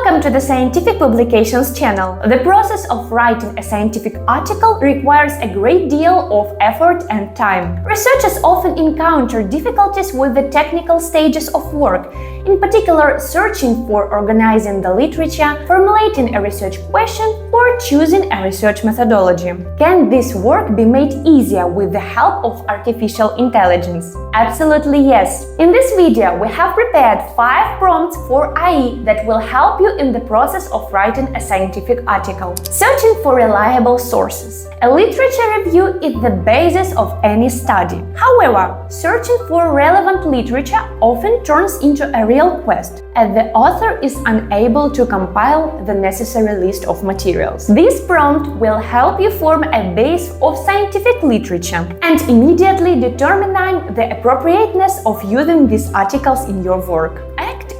Welcome to the Scientific Publications channel. The process of writing a scientific article requires a great deal of effort and time. Researchers often encounter difficulties with the technical stages of work, in particular searching for organizing the literature, formulating a research question, or choosing a research methodology. Can this work be made easier with the help of artificial intelligence? Absolutely yes. In this video, we have prepared 5 prompts for AI that will help you in the process of writing a scientific article. Searching for reliable sources. A literature review is the basis of any study. However, searching for relevant literature often turns into a real quest, as the author is unable to compile the necessary list of materials. This prompt will help you form a base of scientific literature and immediately determine the appropriateness of using these articles in your work.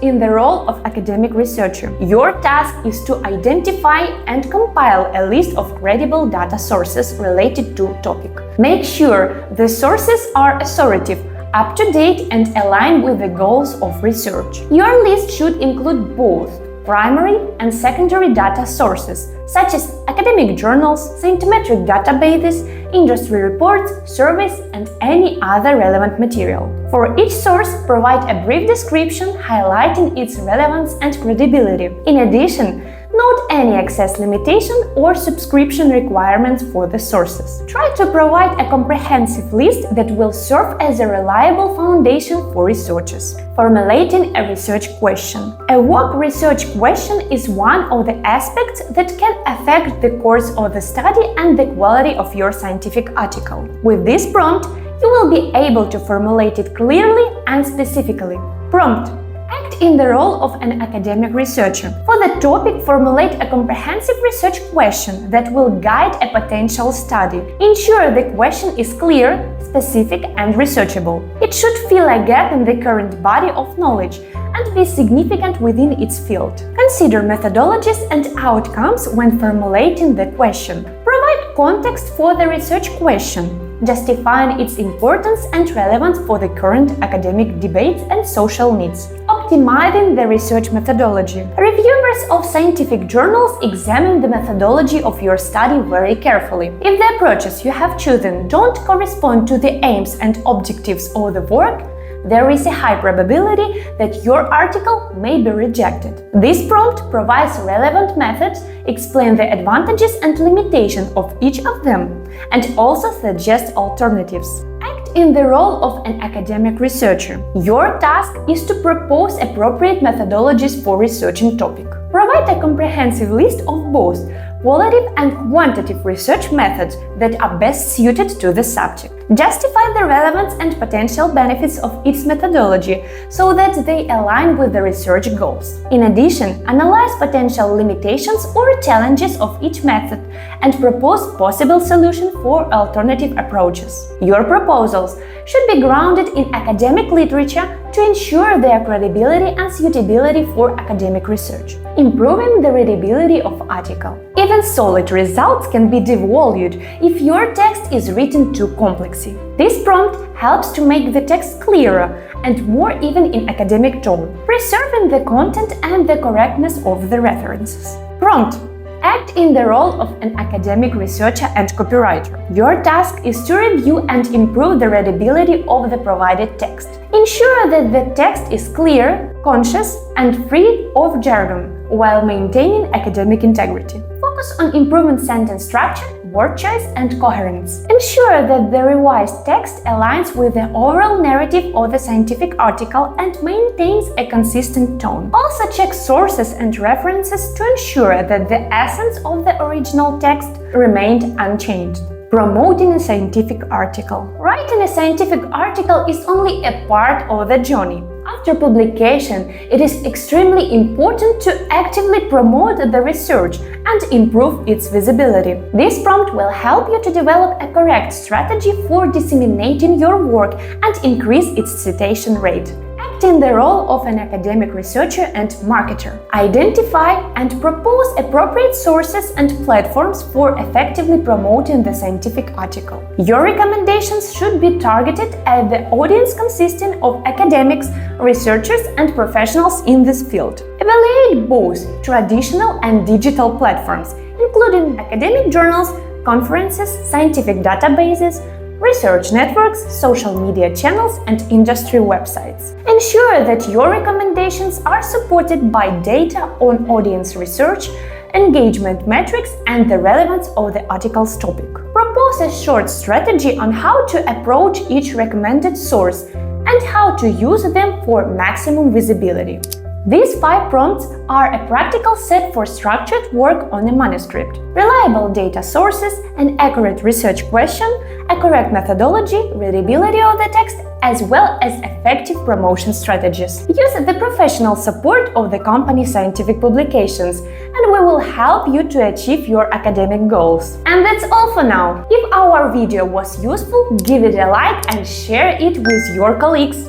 In the role of academic researcher, your task is to identify and compile a list of credible data sources related to a topic. Make sure the sources are authoritative, up-to-date and aligned with the goals of research. Your list should include both primary and secondary data sources, such as academic journals, scientific databases, industry reports, surveys, and any other relevant material. For each source, provide a brief description highlighting its relevance and credibility. In addition, note any access limitation or subscription requirements for the sources. Try to provide a comprehensive list that will serve as a reliable foundation for researchers. Formulating a research question. A work research question is one of the aspects that can affect the course of the study and the quality of your scientific article. With this prompt, you will be able to formulate it clearly and specifically. Prompt. Act in the role of an academic researcher. For the topic, formulate a comprehensive research question that will guide a potential study. Ensure the question is clear, specific, and researchable. It should fill a gap in the current body of knowledge and be significant within its field. Consider methodologies and outcomes when formulating the question. Provide context for the research question, justifying its importance and relevance for the current academic debates and social needs. Optimizing the research methodology. Reviewers of scientific journals examine the methodology of your study very carefully. If the approaches you have chosen don't correspond to the aims and objectives of the work, there is a high probability that your article may be rejected. This prompt provides relevant methods, explains the advantages and limitations of each of them, and also suggests alternatives. Act in the role of an academic researcher. Your task is to propose appropriate methodologies for researching topic. Provide a comprehensive list of both qualitative and quantitative research methods that are best suited to the subject. Justify the relevance and potential benefits of its methodology so that they align with the research goals. In addition, analyze potential limitations or challenges of each method and propose possible solutions for alternative approaches. Your proposals should be grounded in academic literature to ensure their credibility and suitability for academic research. Improving the readability of article. Even solid results can be devalued if your text is written too complexly. This prompt helps to make the text clearer and more even in academic tone, preserving the content and the correctness of the references. Prompt. Act in the role of an academic researcher and copywriter. Your task is to review and improve the readability of the provided text. Ensure that the text is clear, conscious, and free of jargon, while maintaining academic integrity. Focus on improving sentence structure, word choice, and coherence. Ensure that the revised text aligns with the overall narrative of the scientific article and maintains a consistent tone. Also check sources and references to ensure that the essence of the original text remained unchanged. Promoting a scientific article. Writing a scientific article is only a part of the journey. After publication, it is extremely important to actively promote the research and improve its visibility. This prompt will help you to develop a correct strategy for disseminating your work and increase its citation rate. Act in the role of an academic researcher and marketer. Identify and propose appropriate sources and platforms for effectively promoting the scientific article. Your recommendations should be targeted at the audience consisting of academics, researchers and professionals in this field. Evaluate both traditional and digital platforms, including academic journals, conferences, scientific databases, research networks, social media channels, and industry websites. Ensure that your recommendations are supported by data on audience research, engagement metrics, and the relevance of the article's topic. Propose a short strategy on how to approach each recommended source and how to use them for maximum visibility. These 5 prompts are a practical set for structured work on a manuscript. Reliable data sources, an accurate research question, a correct methodology, readability of the text, as well as effective promotion strategies. Use the professional support of the company's scientific publications, and we will help you to achieve your academic goals. And that's all for now. If our video was useful, give it a like and share it with your colleagues.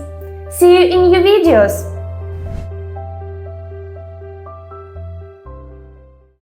See you in new videos!